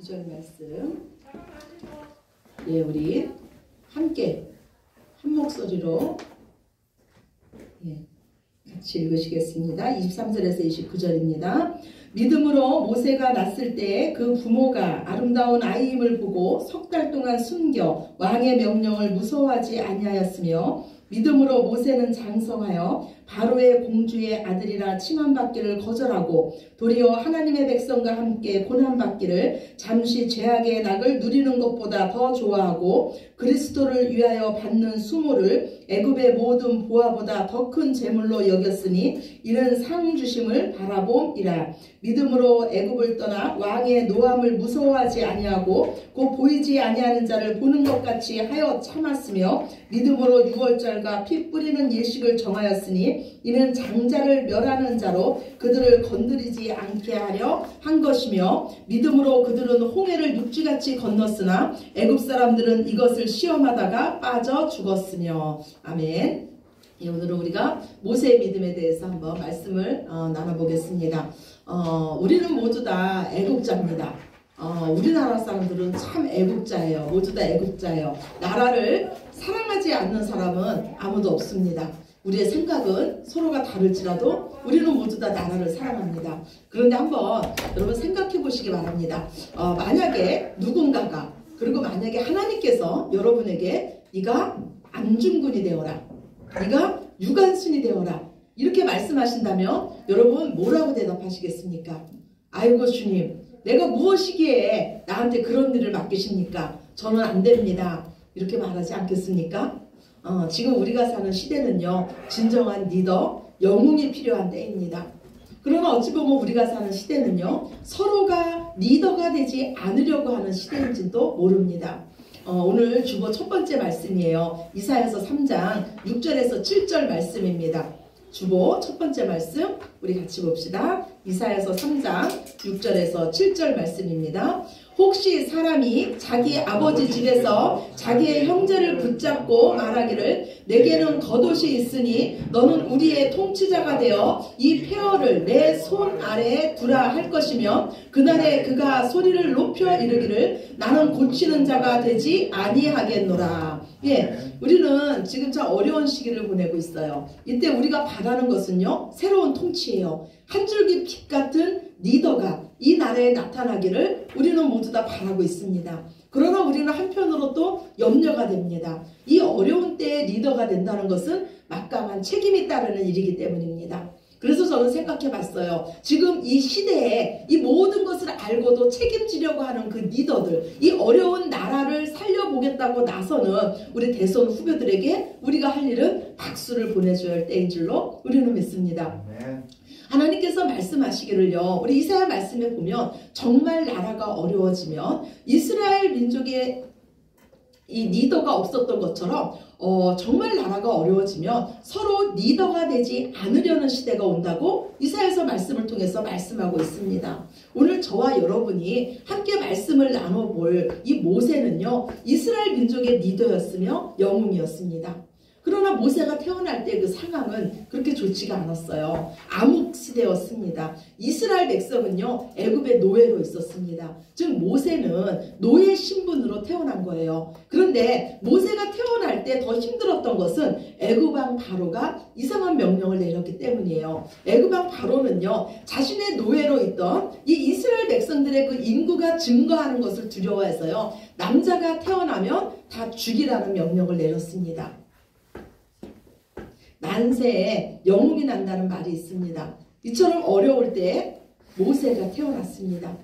구절 말씀. 예, 우리 함께 한 목소리로 같이 읽으시겠습니다. 23절에서 29절입니다. 믿음으로 모세가 낳았을 때 그 부모가 아름다운 아이임을 보고 석 달 동안 숨겨 왕의 명령을 무서워하지 아니하였으며 믿음으로 모세는 장성하여 바로의 공주의 아들이라 칭함받기를 거절하고 도리어 하나님의 백성과 함께 고난받기를 잠시 죄악의 낙을 누리는 것보다 더 좋아하고 그리스도를 위하여 받는 수모를 애굽의 모든 보화보다 더 큰 재물로 여겼으니 이는 상 주심을 바라봄이라. 믿음으로 애굽을 떠나 왕의 노함을 무서워하지 아니하고 곧 보이지 아니하는 자를 보는 것 같이 하여 참았으며 믿음으로 유월절과 피 뿌리는 예식을 정하였으니 이는 장자를 멸하는 자로 그들을 건드리지 않게 하려 한 것이며 믿음으로 그들은 홍해를 육지같이 건넜으나 애굽 사람들은 이것을 시험하다가 빠져 죽었으며. 아멘. 오늘은 우리가 모세의 믿음에 대해서 한번 말씀을 나눠보겠습니다. 우리는 모두 다 애국자입니다. 우리나라 사람들은 참 애국자예요. 모두 다 애국자예요. 나라를 사랑하지 않는 사람은 아무도 없습니다. 우리의 생각은 서로가 다를지라도 우리는 모두 다 나라를 사랑합니다. 그런데 한번 여러분 생각해 보시기 바랍니다. 만약에 누군가가, 그리고 만약에 하나님께서 여러분에게 네가 안중근이 되어라, 네가 유관순이 되어라 이렇게 말씀하신다면 여러분 뭐라고 대답하시겠습니까? 아이고 주님, 내가 무엇이기에 나한테 그런 일을 맡기십니까? 저는 안 됩니다. 이렇게 말하지 않겠습니까? 지금 우리가 사는 시대는요, 진정한 리더, 영웅이 필요한 때입니다. 그러나 어찌 보면 우리가 사는 시대는요, 서로가 리더가 되지 않으려고 하는 시대인지도 모릅니다. 오늘 주보 첫 번째 말씀이에요. 이사야서 3장 6절에서 7절 말씀입니다. 주보 첫 번째 말씀 우리 같이 봅시다. 이사야서 3장 6절에서 7절 말씀입니다. 혹시 사람이 자기 아버지 집에서 자기의 형제를 붙잡고 말하기를 내게는 겉옷이 있으니 너는 우리의 통치자가 되어 이 폐허를 내 손 아래에 두라 할 것이며 그날에 그가 소리를 높여 이르기를 나는 고치는 자가 되지 아니하겠노라. 우리는 지금 참 어려운 시기를 보내고 있어요. 이때 우리가 바라는 것은요, 새로운 통치예요. 한 줄기 빛 같은 리더가 이 나라에 나타나기를 우리는 모두 다 바라고 있습니다. 그러나 우리는 한편으로 또 염려가 됩니다. 이 어려운 때에 리더가 된다는 것은 막강한 책임이 따르는 일이기 때문입니다. 그래서 저는 생각해 봤어요. 지금 이 시대에 이 모든 것을 알고도 책임지려고 하는 그 리더들, 이 어려운 나라를 살려보겠다고 나서는 우리 대선 후보들에게 우리가 할 일은 박수를 보내줘야 할 때인 줄로 우리는 믿습니다. 하나님께서 말씀하시기를요, 우리 이사야 말씀에 보면 정말 나라가 어려워지면 이스라엘 민족의 이 리더가 없었던 것처럼 정말 나라가 어려워지면 서로 리더가 되지 않으려는 시대가 온다고 이사야서 말씀을 통해서 말씀하고 있습니다. 오늘 저와 여러분이 함께 말씀을 나눠볼 이 모세는요, 이스라엘 민족의 리더였으며 영웅이었습니다. 그러나 모세가 태어날 때 그 상황은 그렇게 좋지가 않았어요. 암흑 시대였습니다. 이스라엘 백성은요, 애굽의 노예로 있었습니다. 즉 모세는 노예 신분으로 태어난 거예요. 그런데 모세가 태어날 때 더 힘들었던 것은 애굽 왕 바로가 이상한 명령을 내렸기 때문이에요. 애굽 왕 바로는요, 자신의 노예로 있던 이 이스라엘 백성들의 그 인구가 증가하는 것을 두려워해서요, 남자가 태어나면 다 죽이라는 명령을 내렸습니다. 난세에 영웅이 난다는 말이 있습니다. 이처럼 어려울 때 모세가 태어났습니다.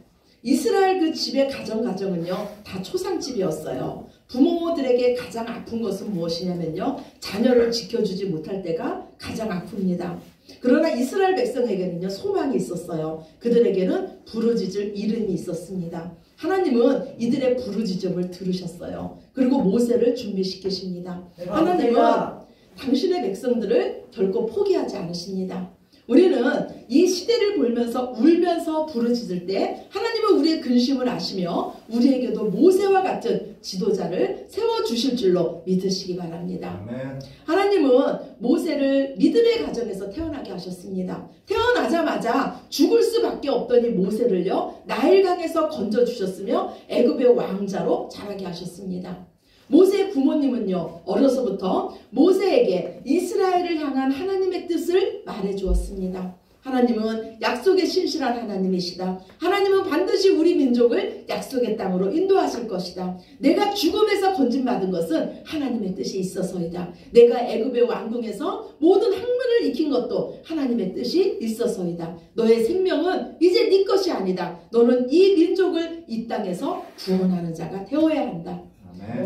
이스라엘 그 집의 가정은요, 다 초상집이었어요. 부모들에게 가장 아픈 것은 무엇이냐면요, 자녀를 지켜주지 못할 때가 가장 아픕니다. 그러나 이스라엘 백성에게는요, 소망이 있었어요. 그들에게는 부르짖을 이름이 있었습니다. 하나님은 이들의 부르짖음을 들으셨어요. 그리고 모세를 준비시키십니다. 하나님은 당신의 백성들을 결코 포기하지 않으십니다. 우리는 이 시대를 보면서 울면서 부르짖을 때 하나님은 우리의 근심을 아시며 우리에게도 모세와 같은 지도자를 세워주실 줄로 믿으시기 바랍니다. 아멘. 하나님은 모세를 믿음의 가정에서 태어나게 하셨습니다. 태어나자마자 죽을 수밖에 없던 이 모세를요, 나일강에서 건져주셨으며 애굽의 왕자로 자라게 하셨습니다. 모세의 부모님은요, 어려서부터 모세에게 이스라엘을 향한 하나님의 뜻을 말해주었습니다. 하나님은 약속의 신실한 하나님이시다. 하나님은 반드시 우리 민족을 약속의 땅으로 인도하실 것이다. 내가 죽음에서 건진받은 것은 하나님의 뜻이 있어서이다. 내가 애굽의 왕궁에서 모든 학문을 익힌 것도 하나님의 뜻이 있어서이다. 너의 생명은 이제 네 것이 아니다. 너는 이 민족을 이 땅에서 구원하는 자가 되어야 한다.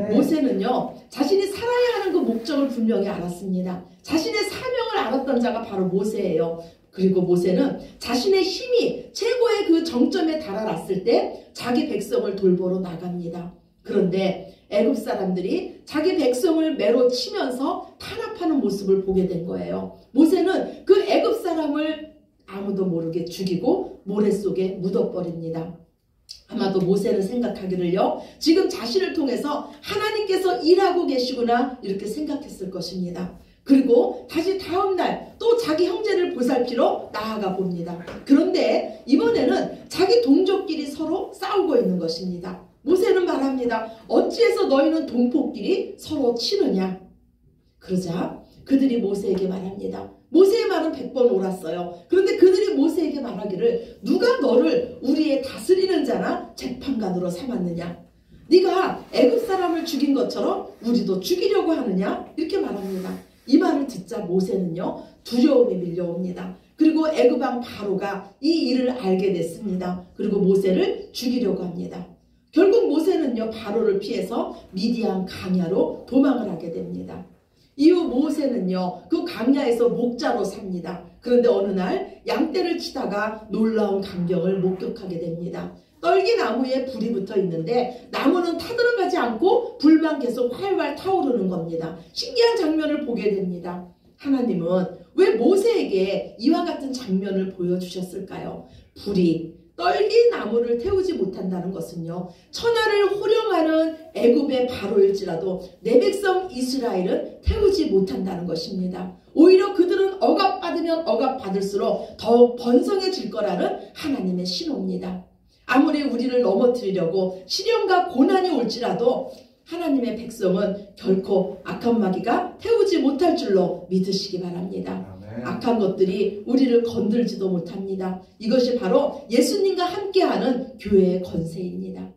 모세는요, 자신이 살아야 하는 그 목적을 분명히 알았습니다. 자신의 사명을 알았던 자가 바로 모세예요. 그리고 모세는 자신의 힘이 최고의 그 정점에 달아났을 때 자기 백성을 돌보러 나갑니다. 그런데 애굽 사람들이 자기 백성을 매로 치면서 탄압하는 모습을 보게 된 거예요. 모세는 그 애굽 사람을 아무도 모르게 죽이고 모래 속에 묻어버립니다. 아마도 모세는 생각하기를요, 지금 자신을 통해서 하나님께서 일하고 계시구나 이렇게 생각했을 것입니다. 그리고 다시 다음날 또 자기 형제를 보살피러 나아가 봅니다. 그런데 이번에는 자기 동족끼리 서로 싸우고 있는 것입니다. 모세는 말합니다. 어찌해서 너희는 동포끼리 서로 치느냐? 그러자 그들이 모세에게 말합니다. 모세의 말은 100번 옳았어요. 그런데 그들이 모세에게 말하기를 누가 너를 우리의 다스리는 자나 재판관으로 삼았느냐? 네가 애굽 사람을 죽인 것처럼 우리도 죽이려고 하느냐? 이렇게 말합니다. 이 말을 듣자 모세는요, 두려움이 밀려옵니다. 그리고 애굽 왕 바로가 이 일을 알게 됐습니다. 그리고 모세를 죽이려고 합니다. 결국 모세는요, 바로를 피해서 미디안 강야로 도망을 하게 됩니다. 이후 모세는요, 그 강야에서 목자로 삽니다. 그런데 어느 날 양떼를 치다가 놀라운 광경을 목격하게 됩니다. 떨기나무에 불이 붙어 있는데 나무는 타들어가지 않고 불만 계속 활활 타오르는 겁니다. 신기한 장면을 보게 됩니다. 하나님은 왜 모세에게 이와 같은 장면을 보여주셨을까요? 불이 떨기나무를 태우지 못한다는 것은요, 천하를 호령하는 애굽의 바로일지라도 내 백성 이스라엘은 태우지 못한다는 것입니다. 오히려 그들은 억압받으면 억압받을수록 더욱 번성해질 거라는 하나님의 신호입니다. 아무리 우리를 넘어뜨리려고 시련과 고난이 올지라도 하나님의 백성은 결코 악한 마귀가 태우지 못할 줄로 믿으시기 바랍니다. 악한 것들이 우리를 건들지도 못합니다. 이것이 바로 예수님과 함께하는 교회의 권세입니다.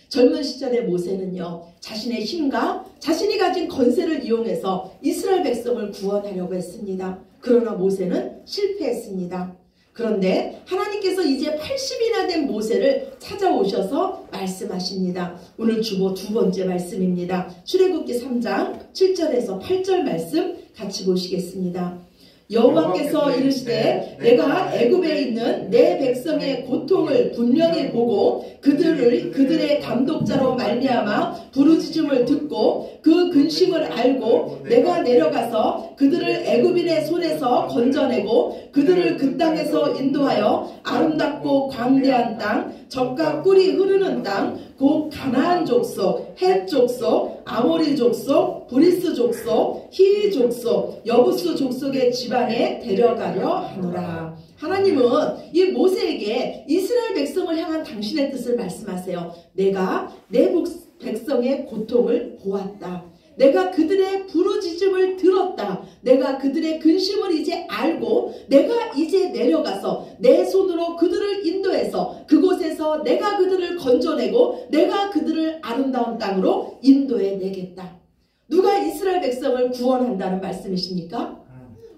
젊은 시절의 모세는요, 자신의 힘과 자신이 가진 권세를 이용해서 이스라엘 백성을 구원하려고 했습니다. 그러나 모세는 실패했습니다. 그런데 하나님께서 이제 80이나 된 모세를 찾아오셔서 말씀하십니다. 오늘 주보 두 번째 말씀입니다. 출애굽기 3장 7절에서 8절 말씀 같이 보시겠습니다. 여호와께서 이르시되 내가 애굽에 있는 내 백성의 고통을 분명히 보고 그들의 감독자로 말미암아 부르짖음을 듣고 그 근심을 알고 내가 내려가서 그들을 애굽인의 손에서 건져내고 그들을 그 땅에서 인도하여 아름답고 광대한 땅, 젖과 꿀이 흐르는 땅, 곧 가나안 족속, 헷 족속, 아모리 족속, 브리스 족속, 히위 족속, 여부스 족속의 지방에 데려가려 하노라. 하나님은 이 모세에게 이스라엘 백성을 향한 당신의 뜻을 말씀하세요. 내가 내 백성의 고통을 보았다. 내가 그들의 부르짖음을 들었다. 내가 그들의 근심을 이제 알고 내가 이제 내려가서 내 손으로 그들을 인도해서 그곳에서 내가 그들을 건져내고 내가 그들을 아름다운 땅으로 인도해 내겠다. 누가 이스라엘 백성을 구원한다는 말씀이십니까?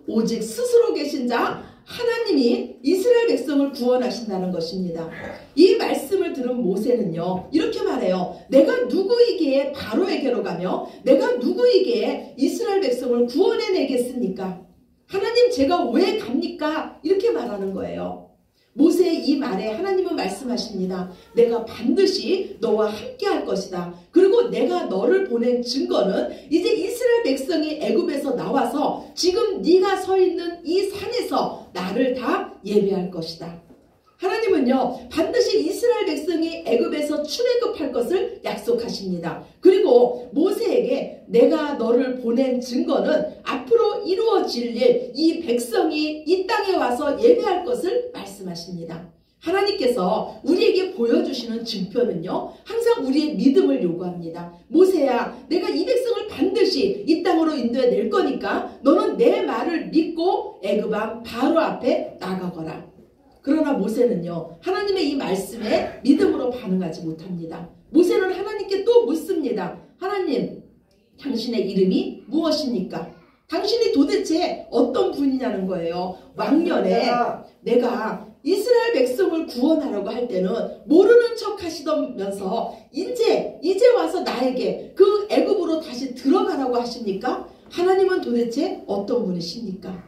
오직 스스로 계신 자 하나님이 이스라엘 백성을 구원하신다는 것입니다. 이 말씀을 들은 모세는요, 이렇게 말해요. 내가 누구이기에 바로에게로 가며 내가 누구이기에 이스라엘 백성을 구원해내겠습니까? 하나님, 제가 왜 갑니까? 이렇게 말하는 거예요. 모세의 이 말에 하나님은 말씀하십니다. 내가 반드시 너와 함께 할 것이다. 그리고 내가 너를 보낸 증거는 이제 이스라엘 백성이 애굽에서 나와서 지금 네가 서 있는 이 산에서 나를 다 예배할 것이다. 하나님은요 반드시 이스라엘 백성이 애굽에서 출애굽할 것을 약속하십니다. 그리고 모세에게 내가 너를 보낸 증거는 앞으로 이루어질 일, 이 백성이 이 땅에 와서 예배할 것을 말씀하십니다. 하나님께서 우리에게 보여주시는 증표는요 항상 우리의 믿음을 요구합니다. 모세야, 내가 이 백성을 반드시 이 땅으로 인도해 낼 거니까 너는 내 말을 믿고 애굽 왕 바로 앞에 나가거라. 그러나 모세는요 하나님의 이 말씀에 믿음으로 반응하지 못합니다. 모세는 하나님께 또 묻습니다. 하나님, 당신의 이름이 무엇입니까? 당신이 도대체 어떤 분이냐는 거예요. 왕년에 내가 이스라엘 백성을 구원하려고 할 때는 모르는 척 하시면서 이제 와서 나에게 그 애굽으로 다시 들어가라고 하십니까? 하나님은 도대체 어떤 분이십니까?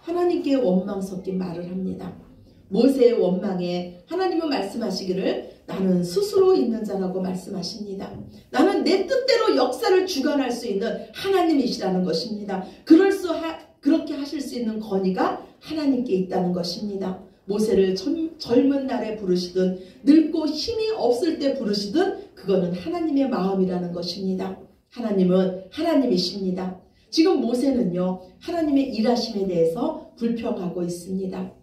하나님께 원망 섞인 말을 합니다. 모세의 원망에 하나님은 말씀하시기를 나는 스스로 있는 자라고 말씀하십니다. 나는 내 뜻대로 역사를 주관할 수 있는 하나님이시라는 것입니다. 그렇게 하실 수 있는 권위가 하나님께 있다는 것입니다. 모세를 젊은 날에 부르시든 늙고 힘이 없을 때 부르시든 그거는 하나님의 마음이라는 것입니다. 하나님은 하나님이십니다. 지금 모세는요 하나님의 일하심에 대해서 불평하고 있습니다.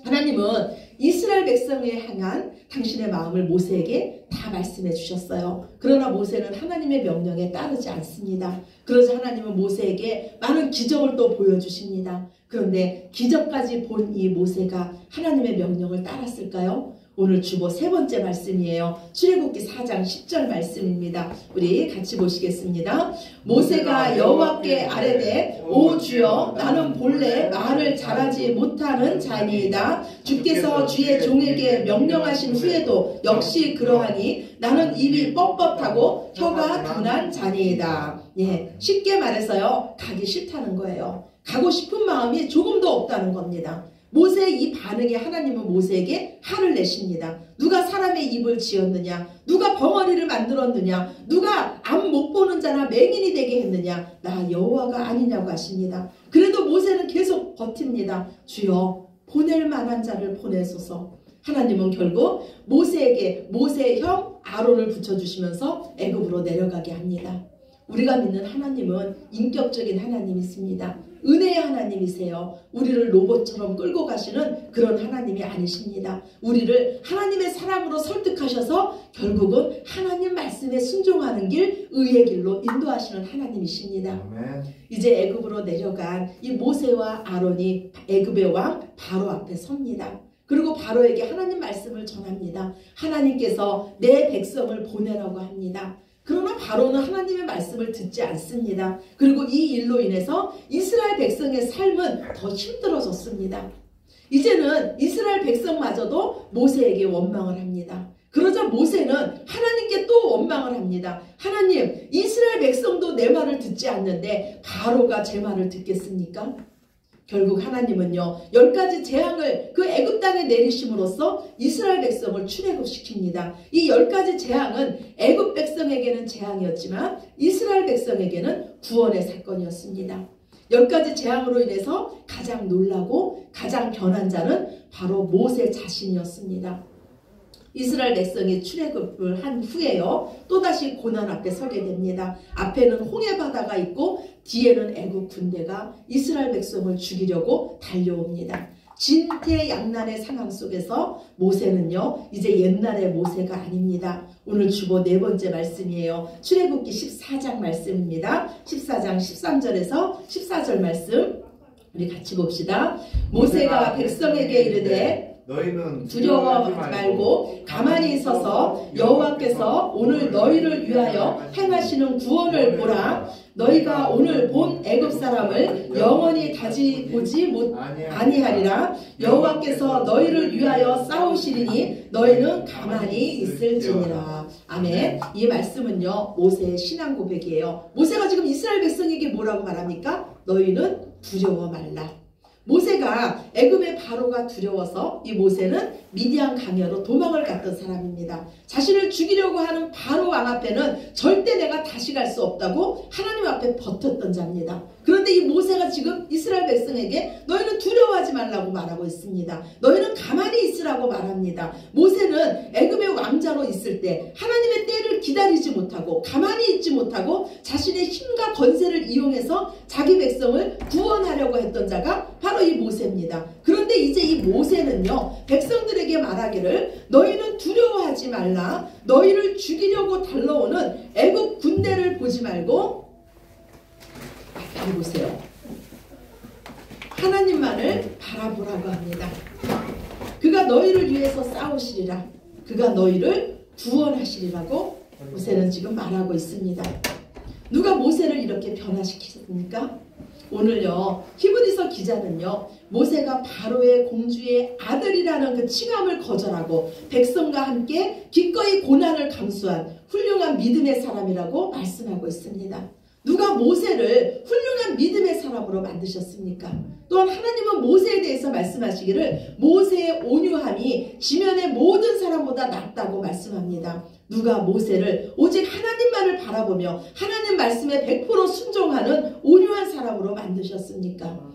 하나님은 이스라엘 백성에 향한 당신의 마음을 모세에게 다 말씀해 주셨어요. 그러나 모세는 하나님의 명령에 따르지 않습니다. 그러자 하나님은 모세에게 많은 기적을 또 보여주십니다. 그런데 기적까지 본 이 모세가 하나님의 명령을 따랐을까요? 오늘 주보 세 번째 말씀이에요. 출애굽기 4장 10절 말씀입니다. 우리 같이 보시겠습니다. 모세가 여호와께 아뢰되 오 주여, 나는 본래 말을 잘하지 못하는 자니이다. 주께서 주의 종에게 명령하신 후에도 역시 그러하니 나는 입이 뻣뻣하고 혀가 둔한 자니이다. 예, 쉽게 말해서요 가기 싫다는 거예요. 가고 싶은 마음이 조금도 없다는 겁니다. 모세의 이 반응에 하나님은 모세에게 화를 내십니다. 누가 사람의 입을 지었느냐? 누가 벙어리를 만들었느냐? 누가 앞 못 보는 자나 맹인이 되게 했느냐? 나 여호와가 아니냐고 하십니다. 그래도 모세는 계속 버팁니다. 주여, 보낼 만한 자를 보내소서. 하나님은 결국 모세에게 모세의 형 아론을 붙여주시면서 애굽으로 내려가게 합니다. 우리가 믿는 하나님은 인격적인 하나님이십니다. 은혜의 하나님이세요. 우리를 로봇처럼 끌고 가시는 그런 하나님이 아니십니다. 우리를 하나님의 사랑으로 설득하셔서 결국은 하나님 말씀에 순종하는 길, 의의 길로 인도하시는 하나님이십니다. 아멘. 이제 애굽으로 내려간 이 모세와 아론이 애굽의 왕 바로 앞에 섭니다. 그리고 바로에게 하나님 말씀을 전합니다. 하나님께서 내 백성을 보내라고 합니다. 그러나 바로는 하나님의 말씀을 듣지 않습니다. 그리고 이 일로 인해서 이스라엘 백성의 삶은 더 힘들어졌습니다. 이제는 이스라엘 백성마저도 모세에게 원망을 합니다. 그러자 모세는 하나님께 또 원망을 합니다. 하나님, 이스라엘 백성도 내 말을 듣지 않는데 바로가 제 말을 듣겠습니까? 결국 하나님은요 10가지 재앙을 그 애굽 땅에 내리심으로써 이스라엘 백성을 출애굽시킵니다. 이 10가지 재앙은 애굽 백성에게는 재앙이었지만 이스라엘 백성에게는 구원의 사건이었습니다. 10가지 재앙으로 인해서 가장 놀라고 가장 변한 자는 바로 모세 자신이었습니다. 이스라엘 백성이 출애굽을 한 후에요 또다시 고난 앞에 서게 됩니다. 앞에는 홍해 바다가 있고 뒤에는 애굽 군대가 이스라엘 백성을 죽이려고 달려옵니다. 진퇴양난의 상황 속에서 모세는요 이제 옛날의 모세가 아닙니다. 오늘 주보 네 번째 말씀이에요. 출애굽기 14장 말씀입니다. 14장 13절에서 14절 말씀 우리 같이 봅시다. 모세가 백성에게 이르되 너희는 두려워하지 말고 가만히 있어서 여호와께서 오늘 너희를 위하여 행하시는 구원을 보라. 너희가 오늘 본 애굽 사람을 영원히 다시 보지 아니하리라. 여호와께서 너희를 위하여 싸우시리니 너희는 가만히 있을지니라. 아멘. 이 말씀은요 모세의 신앙 고백이에요. 모세가 지금 이스라엘 백성에게 뭐라고 말합니까? 너희는 두려워 말라. 모세가 애굽의 바로가 두려워서 이 모세는 미디안 강야로 도망을 갔던 사람입니다. 자신을 죽이려고 하는 바로 왕 앞에는 절대 내가 다시 갈 수 없다고 하나님 앞에 버텼던 자입니다. 그런데 이 모세가 지금 이스라엘 백성에게 너희는 두려워하지 말라고 말하고 있습니다. 너희는 가만히 있으라고 말합니다. 모세는 애굽의 왕자로 있을 때 하나님의 때를 기다리지 못하고 가만히 있지 못하고 자신의 힘과 권세를 이용해서 자기 백성을 구원하려고 했던 자가 바로 이 모세입니다. 그런데 이제 이 모세는요, 백성들에게 말하기를 너희는 두려워하지 말라. 너희를 죽이려고 달려오는 애굽 군대를 보지 말고 앞에 보세요. 하나님만을 바라보라고 합니다. 그가 너희를 위해서 싸우시리라. 그가 너희를 구원하시리라고 모세는 지금 말하고 있습니다. 누가 모세를 이렇게 변화시키셨습니까? 오늘요, 히브리서 기자는요, 모세가 바로의 공주의 아들이라는 그 칭함을 거절하고 백성과 함께 기꺼이 고난을 감수한 훌륭한 믿음의 사람이라고 말씀하고 있습니다. 누가 모세를 훌륭한 믿음의 사람으로 만드셨습니까? 또한 하나님은 모세에 대해서 말씀하시기를 모세의 온유함이 지면의 모든 사람보다 낫다고 말씀합니다. 누가 모세를 오직 하나님만을 바라보며 하나님 말씀에 100% 순종하는 온유한 사람으로 만드셨습니까?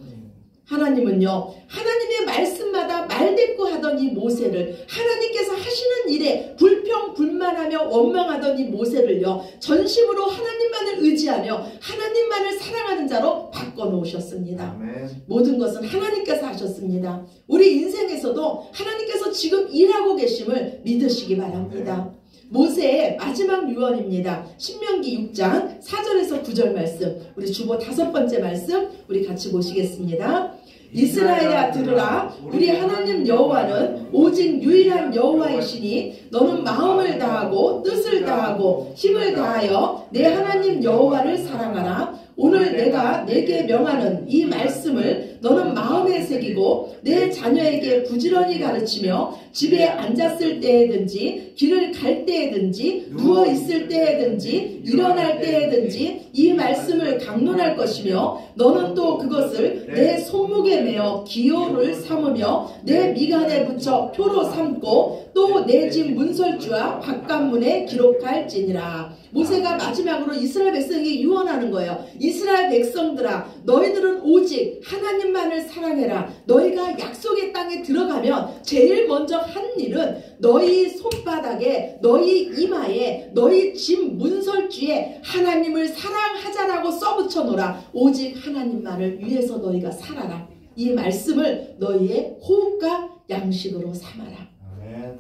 하나님은요, 하나님의 말씀마다 말대꾸하던 이 모세를 하나님께서 하시는 일에 불평불만하며 원망하던 이 모세를요, 전심으로 하나님만을 의지하며 하나님만을 사랑하는 자로 바꿔놓으셨습니다. 아멘. 모든 것은 하나님께서 하셨습니다. 우리 인생에서도 하나님께서 지금 일하고 계심을 믿으시기 바랍니다. 아멘. 모세의 마지막 유언입니다. 신명기 6장 4절에서 9절 말씀, 우리 주보 5번째 말씀 우리 같이 보시겠습니다. 이스라엘아 들으라. 우리 하나님 여호와는 오직 유일한 여호와이시니 너는 마음을 다하고 뜻을 다하고 힘을 다하여 내 하나님 여호와를 사랑하라. 오늘 내가 내게 명하는 이 말씀을 너는 마음에 새기고 내 자녀에게 부지런히 가르치며 집에 앉았을 때에든지 길을 갈 때에든지 누워 있을 때에든지 일어날 때에든지 이 말씀을 강론할 것이며 너는 또 그것을 내 손목에 매어 기호를 삼으며 내 미간에 붙여 표로 삼고 또 내 집 문설주와 바깥문에 기록할지니라. 모세가 마지막으로 이스라엘 백성에게 유언하는 거예요. 이스라엘 백성들아, 너희들은 오직 하나님만을 사랑해라. 너희가 약속의 땅에 들어가면 제일 먼저 한 일은 너희 손바닥에, 너희 이마에, 너희 집 문설주에 하나님을 사랑하자라고 써붙여 놓으라. 오직 하나님만을 위해서 너희가 살아라. 이 말씀을 너희의 호흡과 양식으로 삼아라. 아멘.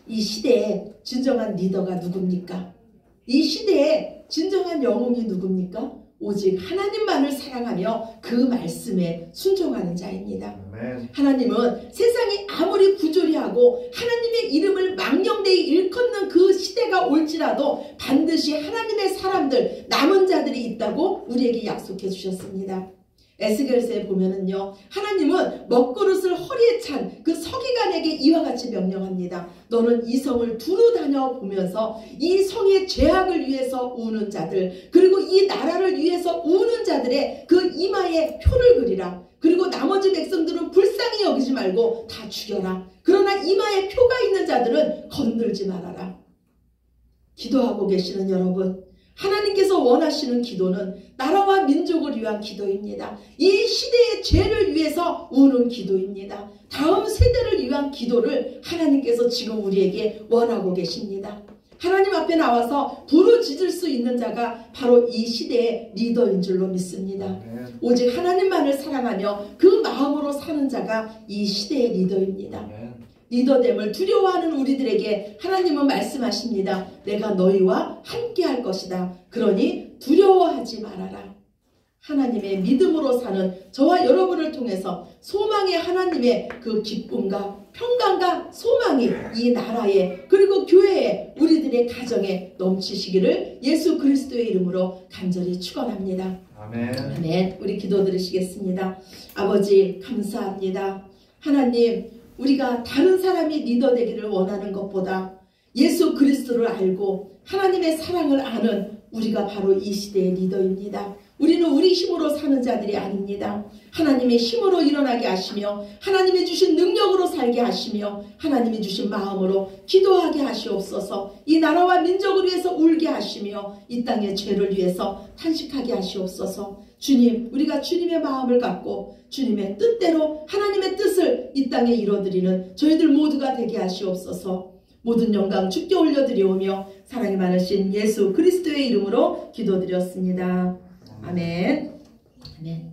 이 시대에 진정한 리더가 누굽니까? 이 시대에 진정한 영웅이 누굽니까? 오직 하나님만을 사랑하며 그 말씀에 순종하는 자입니다. 아멘. 하나님은 세상이 아무리 부조리하고 하나님의 이름을 망령되이 일컫는 그 시대가 올지라도 반드시 하나님의 사람들, 남은 자들이 있다고 우리에게 약속해 주셨습니다. 에스겔서에 보면은요, 하나님은 먹그릇을 허리에 찬 그 서기관에게 이와 같이 명령합니다. 너는 이 성을 두루 다녀보면서 이 성의 죄악을 위해서 우는 자들, 그리고 이 나라를 위해서 우는 자들의 그 이마에 표를 그리라. 그리고 나머지 백성들은 불쌍히 여기지 말고 다 죽여라. 그러나 이마에 표가 있는 자들은 건들지 말아라. 기도하고 계시는 여러분, 하나님께서 원하시는 기도는 나라와 민족을 위한 기도입니다. 이 시대의 죄를 위해서 우는 기도입니다. 다음 세대를 위한 기도를 하나님께서 지금 우리에게 원하고 계십니다. 하나님 앞에 나와서 부르짖을 수 있는 자가 바로 이 시대의 리더인 줄로 믿습니다. 오직 하나님만을 사랑하며 그 마음으로 사는 자가 이 시대의 리더입니다. 리더됨을 두려워하는 우리들에게 하나님은 말씀하십니다. 내가 너희와 함께 할 것이다. 그러니 두려워하지 말아라. 하나님의 믿음으로 사는 저와 여러분을 통해서 소망의 하나님의 그 기쁨과 평강과 소망이 이 나라에 그리고 교회에 우리들의 가정에 넘치시기를 예수 그리스도의 이름으로 간절히 축원합니다. 아멘. 아멘. 우리 기도 드리시겠습니다. 아버지 감사합니다. 하나님, 우리가 다른 사람이 리더 되기를 원하는 것보다 예수 그리스도를 알고 하나님의 사랑을 아는 우리가 바로 이 시대의 리더입니다. 우리는 우리 힘으로 사는 자들이 아닙니다. 하나님의 힘으로 일어나게 하시며 하나님이 주신 능력으로 살게 하시며 하나님이 주신 마음으로 기도하게 하시옵소서. 이 나라와 민족을 위해서 울게 하시며 이 땅의 죄를 위해서 탄식하게 하시옵소서. 주님, 우리가 주님의 마음을 갖고 주님의 뜻대로 하나님의 뜻을 이 땅에 이뤄드리는 저희들 모두가 되게 하시옵소서. 모든 영광 주께 올려드리오며 사랑이 많으신 예수 그리스도의 이름으로 기도드렸습니다. 아멘. 아멘.